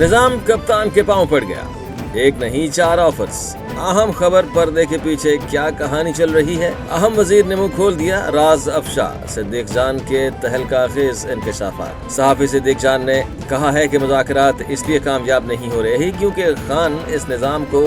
निजाम कप्तान के पांव पड़ गया, एक नहीं 4 ऑफर्स। अहम खबर पर्दे के पीछे क्या कहानी चल रही है? अहम वजीर ने मुंह खोल दिया, राज अफशा। सिद्दीक जान के तहलकाखेज इंकशाफात। सहाफी सिद्दीक जान ने कहा है कि मुज़ाकरात इसलिए कामयाब नहीं हो रहे क्योंकि खान इस निज़ाम को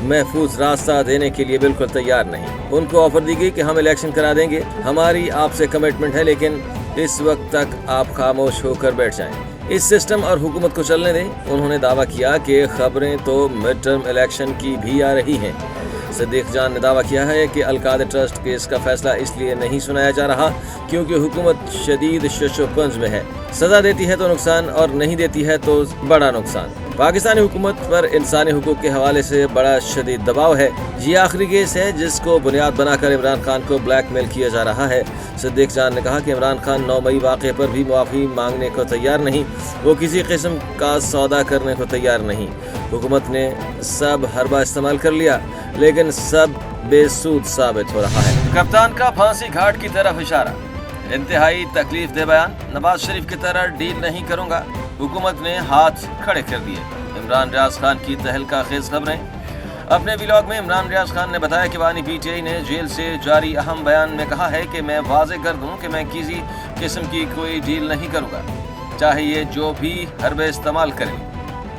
महफूज रास्ता देने के लिए बिल्कुल तैयार नहीं। उनको ऑफर दी गई कि हम इलेक्शन करा देंगे, हमारी आपसे कमिटमेंट है, लेकिन इस वक्त तक आप खामोश होकर बैठ जाएं। इस सिस्टम और हुकूमत को चलने दें। उन्होंने दावा किया कि खबरें तो मिड टर्म इलेक्शन की भी आ रही हैं। सिद्दीक जान ने दावा किया है कि अलकाद ट्रस्ट केस का फैसला इसलिए नहीं सुनाया जा रहा क्योंकि हुकूमत शदीद शशोपंज में है। सजा देती है तो नुकसान और नहीं देती है तो बड़ा नुकसान। पाकिस्तानी हुकूमत पर इंसानी हुकूक के हवाले से बड़ा शदीद दबाव है। ये आखिरी केस है जिसको बुनियाद बनाकर इमरान खान को ब्लैकमेल किया जा रहा है। सिद्दीक जान ने कहा कि इमरान खान 9 मई वाक़े पर भी माफ़ी मांगने को तैयार नहीं, वो किसी किस्म का सौदा करने को तैयार नहीं। हुकूमत ने सब हरबा इस्तेमाल कर लिया लेकिन सब बेसूद साबित हो रहा है। कप्तान का फांसी घाट की तरफ इशारा। इंतहाई तकलीफ दे बयान। नवाज शरीफ की तरह डील नहीं करूंगा, हुकूमत ने हाथ खड़े कर दिए। इमरान रियाज खान की तहलकाखेज खबरें। अपने व्लॉग में इमरान रियाज खान ने बताया कि बानी पीटीआई ने जेल से जारी अहम बयान में कहा है कि मैं वाजे कर दूं कि मैं किसी किस्म की कोई डील नहीं करूंगा, चाहे ये जो भी हरबे इस्तेमाल करें।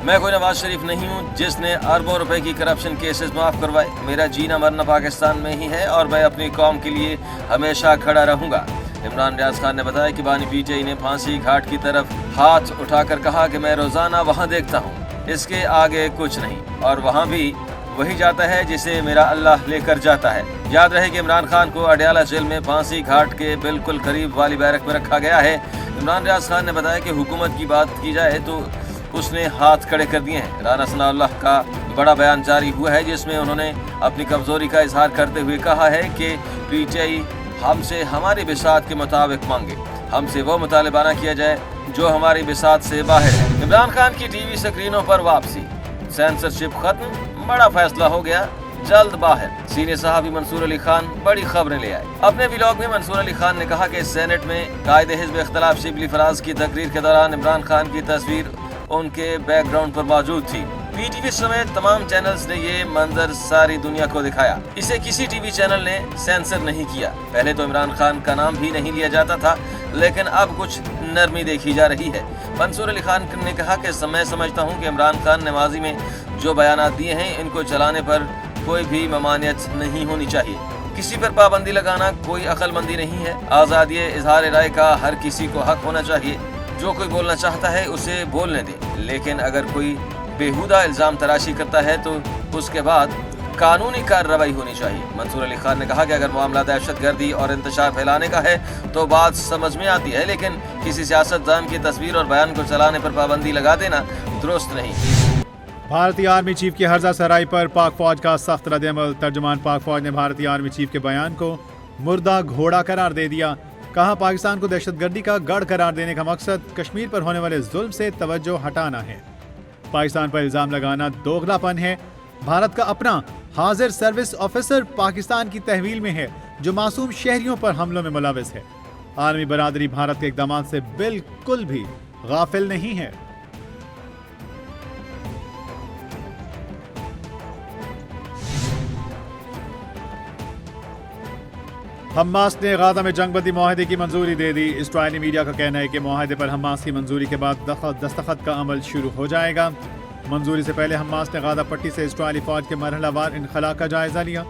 मैं कोई नवाज शरीफ नहीं हूँ जिसने अरबों रुपए की करप्शन केसेस माफ करवाए। मेरा जीना मरना पाकिस्तान में ही है और मैं अपनी कौम के लिए हमेशा खड़ा रहूंगा। इमरान रियाज खान ने बताया कि बानी पीटीआई ने फांसी घाट की तरफ हाथ उठाकर कहा कि मैं रोजाना वहाँ देखता हूँ, इसके आगे कुछ नहीं, और वहाँ भी वही जाता है जिसे मेरा अल्लाह लेकर जाता है। याद रहे कि इमरान खान को अडयाला जेल में फांसी घाट के बिल्कुल करीब वाली बैरक में रखा गया है। इमरान रियाज खान ने बताया कि हुकूमत की बात की जाए तो उसने हाथ खड़े कर दिए हैं। राना सनाउल्लाह का बड़ा बयान जारी हुआ है जिसमें उन्होंने अपनी कमजोरी का इजहार करते हुए कहा है कि पीटीआई हमसे हमारी बिसात के मुताबिक मांगे, हमसे वो मुतालिबाना किया जाए जो हमारी बिसात से बाहर है। इमरान खान की टीवी स्क्रीनों पर वापसी। सेंसरशिप खत्म, बड़ा फैसला हो गया, जल्द बाहर। सीनियर सहाफ़ी मंसूर अली खान बड़ी खबरें ले आए। अपने व्लॉग में मंसूर अली खान ने कहा कि सेनेट में कायदे हिज़्ब इख्तिलाफ शिबली फराज की तकरीर के दौरान इमरान खान की तस्वीर उनके बैकग्राउंड पर मौजूद थी। पीटीवी समेत तमाम चैनल्स ने ये मंजर सारी दुनिया को दिखाया। इसे किसी टीवी चैनल ने सेंसर नहीं किया। पहले तो इमरान खान का नाम भी नहीं लिया जाता था, लेकिन अब कुछ नरमी देखी जा रही है। मंसूर अली खान ने कहा कि मैं समझता हूँ कि इमरान खान ने माजी में जो बयानात दिए हैं इनको चलाने पर कोई भी ममानियत नहीं होनी चाहिए। किसी पर पाबंदी लगाना कोई अक्लमंदी नहीं है। आज़ादी इजहार राय का हर किसी को हक होना चाहिए। जो कोई बोलना चाहता है उसे बोलने दें, लेकिन अगर कोई बेहुदा इल्ज़ाम तराशी करता है तो उसके बाद कानूनी कार्रवाई होनी चाहिए। मंसूर अली खान ने कहा कि अगर मामला दहशतगर्दी और इंतशार फैलाने का है तो बात समझ में आती है, लेकिन किसी सियासतदान की तस्वीर और बयान को चलाने पर पाबंदी लगा देना दुरुस्त नहीं। भारतीय आर्मी चीफ की हर्जा सराई पर पाक फौज का सख्त रद्द-ए-अमल। तर्जुमान पाक फौज ने भारतीय आर्मी चीफ के बयान को मुर्दा घोड़ा करार दे दिया। कहा पाकिस्तान को दहशतगर्दी का गढ़ करार देने का मकसद कश्मीर पर होने वाले जुल्म से तवज्जो हटाना है। पाकिस्तान पर इल्जाम लगाना दोगलापन है। भारत का अपना हाजिर सर्विस ऑफिसर पाकिस्तान की तहवील में है जो मासूम शहरियों पर हमलों में मुलविस है। आर्मी बरादरी भारत के इक़दामात से बिल्कुल भी गाफिल नहीं है। हमास ने गाजा में जंगबंदी मुआहदे की मंजूरी दे दी। इस्राईली मीडिया का कहना है कि मुआहदे पर हमास की मंजूरी के बाद दस्तखत का अमल शुरू हो जाएगा। मंजूरी से पहले हमास ने गाजा पट्टी से इस्राईली फौज के मरहलावार इनखला का जायजा लिया।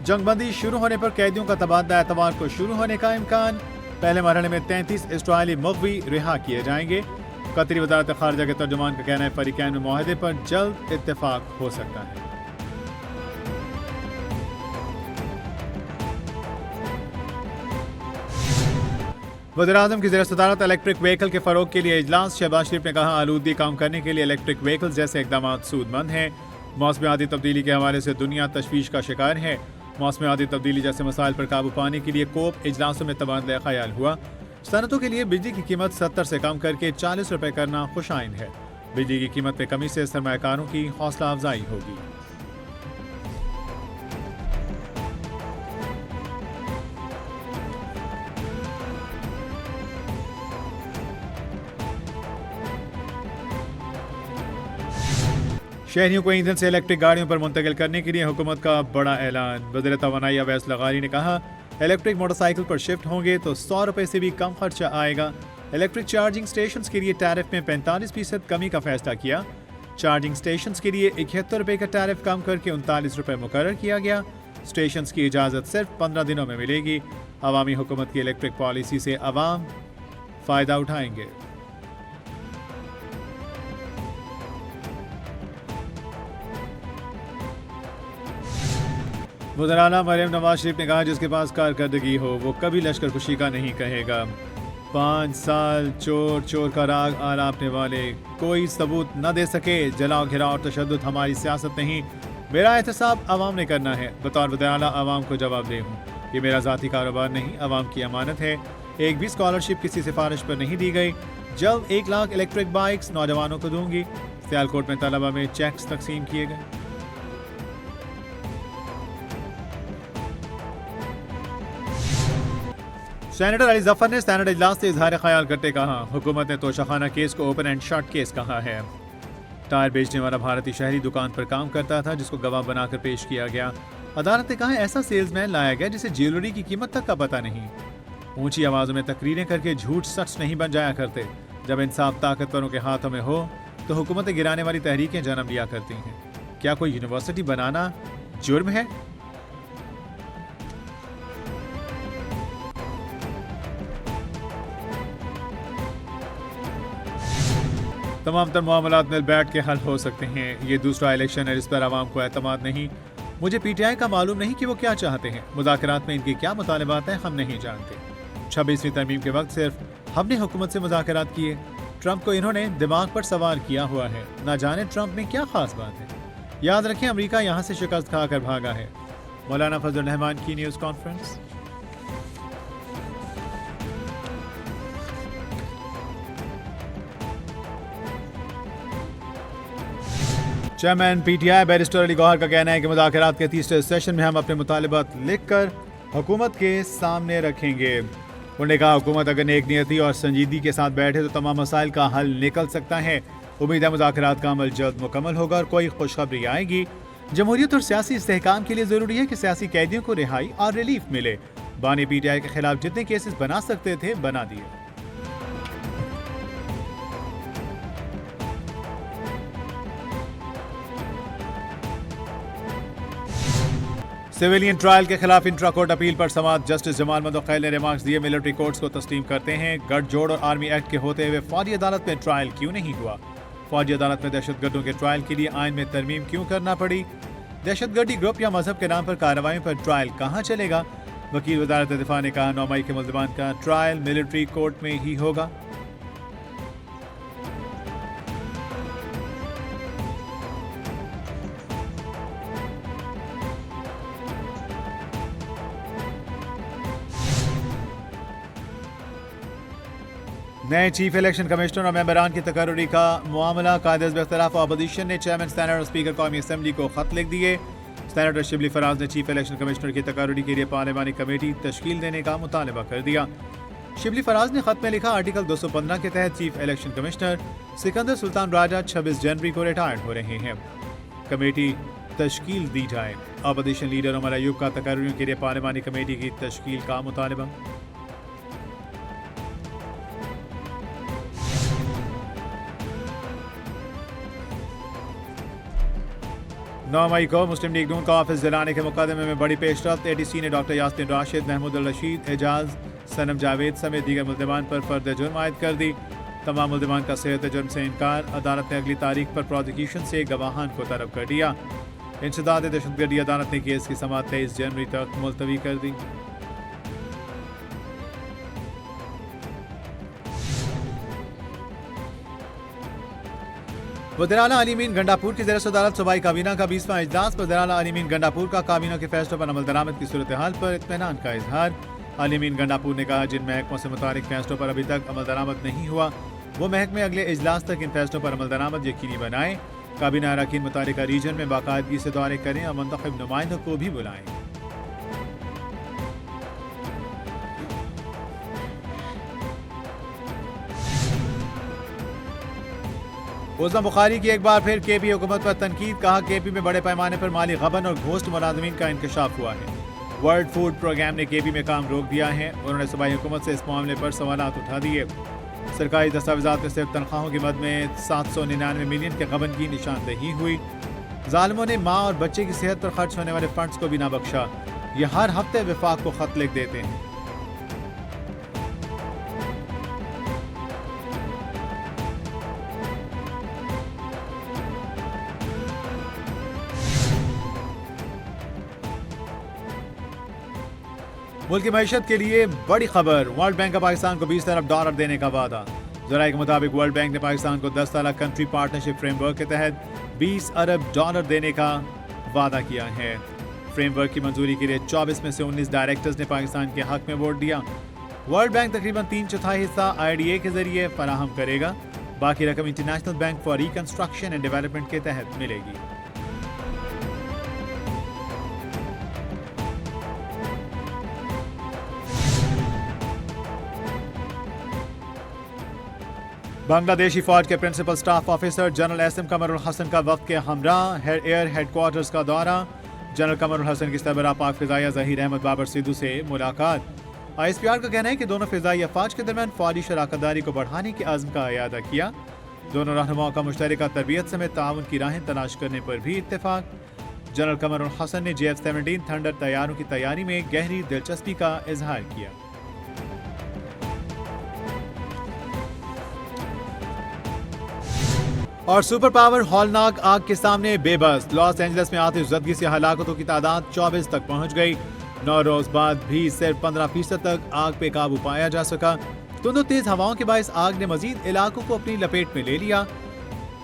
जंगबंदी शुरू होने पर कैदियों का तबादला एतवार को शुरू होने का इम्कान। पहले मरहले में 33 इस्राईली मुग़वी रिहा किए जाएंगे। कतरी वज़ारत ख़ारिजा के तर्जुमान का कहना है फ़रीक़ैन में मुआहदे पर जल्द इत्तेफाक हो सकता है। वज़ीर-ए-आज़म की ज़ेर-ए-सदारत इलेक्ट्रिक व्हीकल के फ़रोग़ के लिए इजलास। शहबाज शरीफ ने कहा आलूदगी कम करने के लिए इलेक्ट्रिक व्हीकल जैसे इक़दाम सूदमंद हैं। मौसमियाती तब्दीली के हवाले से दुनिया तशवीश का शिकार है। मौसमियाती तब्दीली जैसे मसाइल पर काबू पाने के लिए कोप इजलासों में तबादला ख्याल हुआ। सनतों के लिए बिजली की कीमत 70 से कम करके 40 रुपये करना खुशाइन है। बिजली की कीमत में कमी से सरमायाकारों की हौसला अफजाई होगी। शहरियों को ईंधन से इलेक्ट्रिक गाड़ियों पर मुंतकिल करने के लिए हुकूमत का बड़ा ऐलान। वज़ीर तवानाई अवैस लगारी ने कहा, इलेक्ट्रिक मोटरसाइकिल पर शिफ्ट होंगे तो 100 रुपये से भी कम खर्चा आएगा। इलेक्ट्रिक चार्जिंग स्टेशन के लिए टैरिफ में 45% कमी का फैसला किया। चार्जिंग स्टेशन के लिए 71 रुपये का टैरिफ कम करके 39 रुपये मुकर्रर किया गया। स्टेशन की इजाज़त सिर्फ 15 दिनों में मिलेगी। अवामी हुकूमत की इलेक्ट्रिक पॉलिसी से अवाम फ़ायदा उठाएंगे। वज़ीर आला मरियम नवाज शरीफ ने कहा, जिसके पास कारकर्दगी हो वो कभी लश्कर खुशी का नहीं कहेगा। 5 साल चोर चोर का राग आलापने वाले कोई सबूत न दे सके। जलाओ घिराओ और तशद्दुद हमारी सियासत नहीं, मेरा एहतसाब आवाम ने करना है। बतौर वज़ीर आला आवाम को जवाब दे हूँ, ये मेरा ज़ाती कारोबार नहीं, आवाम की अमानत है। एक भी स्कॉलरशिप किसी सिफारिश पर नहीं दी गई। जल्द 1 लाख इलेक्ट्रिक बाइक्स नौजवानों को दूंगी। सियालकोट में तलबा में चेक्स तकसीम किए गए। सेनेटर अली जफर ने सेनेट इजलास से इजहार ख्याल करते कहा, हुकूमत ने तोशाखाना केस को ओपन एंड शट केस कहा है। टायर बेचने वाला भारतीय शहरी दुकान पर काम करता था, जिसको गवाह बनाकर पेश किया गया। अदालत ने कहा, ऐसा सेल्समैन लाया गया जिसे ज्वेलरी की कीमत तक का पता नहीं। ऊंची आवाजों में तकरीरें करके झूठ सच नहीं बन जाया करते। जब इंसाफ ताकतवरों के हाथों में हो तो हुकूमतें गिराने वाली तहरीकें जन्म लिया करती हैं। क्या कोई यूनिवर्सिटी बनाना जुर्म है? तमाम तर मामलात मिल बैठ के हल हो सकते हैं। ये दूसरा इलेक्शन है जिस पर आवाम को एतमाद नहीं। मुझे पीटीआई का मालूम नहीं कि वो क्या चाहते हैं। मुज़ाकरात में इनके क्या मुतालिबात हैं हम नहीं जानते। 26वीं तरमीम के वक्त सिर्फ हमने हुकूमत से मुज़ाकरात किए। ट्रंप को इन्होंने दिमाग पर सवार किया हुआ है। ना जाने ट्रंप में क्या खास बात है। याद रखें, अमेरिका यहाँ से शिकस्त खाकर भागा है। मौलाना फजल रहमान की news conference. Chairman PTI barrister Ali Gohar का कहना है कि मुज़ाकरात के तीसरे सेशन में हम अपने मुतालिबात लिखकर हुकूमत के सामने रखेंगे। उन्होंने कहा, हुकूमत अगर नेक नियति और संजीदगी के साथ बैठे तो तमाम मसाइल का हल निकल सकता है। उम्मीद है मुज़ाकरात का अमल जल्द मुकम्मल होगा और कोई खुशखबरी आएगी। जमहूरियत और सियासी इस्तेहकाम के लिए ज़रूरी है कि सियासी कैदियों को रिहाई और रिलीफ मिले। बानी पीटीआई के खिलाफ जितने केसेस बना सकते थे बना दिए। सिविलियन ट्रायल के खिलाफ इंट्रा कोर्ट अपील पर समाअत जस्टिस जमाल मदोखैल ने रिमार्क्स दिए। मिलिट्री कोर्ट्स को तस्लीम करते हैं, गठजोड़ और आर्मी एक्ट के होते हुए फौजी अदालत में ट्रायल क्यों नहीं हुआ। फौजी अदालत में दहशतगर्दों के ट्रायल के लिए आइन में तरमीम क्यों करना पड़ी। दहशतगर्दी ग्रुप या मजहब के नाम पर कार्रवाई पर ट्रायल कहाँ चलेगा। वकील वजारत दिफा ने कहा, 9 मई के मुल्ज़िमान का ट्रायल मिलिट्री कोर्ट में ही होगा। नए चीफ इलेक्शन कमिश्नर और मेंबरान की तकर्री का मामला कायदे इख्तिलाफ अपोजिशन ने चेयरमैन सेनेट और स्पीकर कौमी असम्बली को खत लिख दिए। सेनेटर शिबली फराज ने चीफ इलेक्शन कमिश्नर की तकर्री के लिए पार्लिमानी कमेटी तश्कील देने का मुतालबा कर दिया। शिबली फराज ने खत में लिखा, आर्टिकल 215 के तहत chief election commissioner Sikandar Sultan Raja 26 जनवरी को रिटायर्ड हो रहे हैं। कमेटी तश्कील दी जाए। अपोजिशन लीडर उमर अयूब का तकर्रियों के लिए पार्लिमानी कमेटी की तश्कील का मुतालबा। 9 मई को मुस्लिम लीग नून का ऑफिस जलाने के मुकदमे में बड़ी पेशरफ्त। एडीसी ने डॉक्टर यास्मीन राशिद, महमूद अल रशीद, एजाज, सनम जावेद समेत दीगर मुल्ज़िमान पर फर्द जुर्म आयद कर दी। तमाम मुल्ज़िमान का सेहत जुर्म से इनकार। अदालत ने अगली तारीख पर प्रोसिक्यूशन से गवाहान को तलब कर दिया। इंसदाद दहशतगर्दी अदालत ने केस की समाअत 23 जनवरी तक मुलतवी कर दी। वज़ीर-ए-आला अली अमीन गंडापुर की ज़ेर अदालत सूबाई काबीना का 20वां इजलास। वज़ीर-ए-आला अली अमीन गंडापुर का काबीना के फैसलों पर अमल दरामद की सूरत हाल पर इत्मीनान का इजहार। अली अमीन गंडापुर ने कहा, जिन महकमों से मुतालिक फैसलों पर अभी तक अमल दरामद नहीं हुआ वो महकमे अगले इजलास तक इन फैसलों पर अमल दरामद यकीनी बनाएं। काबीना अरकान मुतालिका रीजन में बाकायदगी से दौरे करें और मुंतखब नुमाइंदों को भी बुलाएं। उस्मा बुखारी की एक बार फिर केपी हुकूमत पर तनकीद, कहा केपी में बड़े पैमाने पर माली गबन और घोस्ट मुलाजमीन का इंकशाफ हुआ है। वर्ल्ड फूड प्रोग्राम ने केपी में काम रोक दिया है। उन्होंने सूबाई हुकूमत से इस मामले पर सवालात उठा दिए। सरकारी दस्तावेजात में सिर्फ तनख्वाहों की मद में 799 मिलियन के गबन की निशानदही हुई। जालिमों ने माँ और बच्चे की सेहत पर खर्च होने वाले फंड्स को भी ना बख्शा। ये हर हफ्ते विफाक को खत लिख देते हैं। मुल्क की मैशत के लिए बड़ी खबर, वर्ल्ड बैंक का पाकिस्तान को 20 अरब डॉलर देने का वादा। जराये के मुताबिक वर्ल्ड बैंक ने पाकिस्तान को 10 साल कंट्री पार्टनरशिप फ्रेमवर्क के तहत 20 अरब डॉलर देने का वादा किया है। फ्रेमवर्क की मंजूरी के लिए 24 में से 19 डायरेक्टर्स ने पाकिस्तान के हक में वोट दिया। वर्ल्ड बैंक तकरीबन 3/4 हिस्सा IDA के जरिए फराहम करेगा। बाकी रकम International Bank for Reconstruction and Development के तहत मिलेगी। बांग्लादेशी फौज के principal staff officer general SM Kamrul Hasan का वक्त के हमरा एयर हेडक्वार्टर्स का दौरा। जनरल कमरुल हसन की सरबराह पाक फिजाइया ज़हीर अहमद बाबर सिद्धू से मुलाकात। ISPR का कहना है कि दोनों फिजाई अफवाज के दरमियान फौजी शराकतदारी को बढ़ाने के आज़म का इयादा किया। दोनों रहनुमाओं का मुश्तरका तरबियत समेत ताउन की राहें तलाश करने पर भी इत्तेफाक। जनरल कमरुल हसन ने JF-17 थंडर तैयारों की तैयारी में गहरी दिलचस्पी का इजहार किया। और सुपर पावर हॉलनाक आग के सामने बेबस। लॉस एंजल्स में आतिशज़दगी से हलाकतों की तादाद 24 तक पहुंच गई। 9 रोज बाद भी सिर्फ 15% तक आग पे काबू पाया जा सका। दोनों तेज हवाओं के बायस आग ने मजीद इलाकों को अपनी लपेट में ले लिया।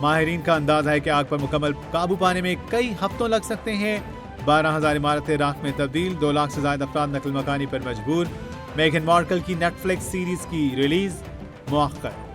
माहिरीन का अंदाजा है कि आग पर मुकम्मल काबू पाने में कई हफ्तों लग सकते हैं। 12,000 इमारतें राख में तब्दील, 2 लाख से ज्यादा अफराद नकल मकानी पर मजबूर। मेगन मार्कल की नेटफ्लिक्स सीरीज की रिलीज मुअख्खर।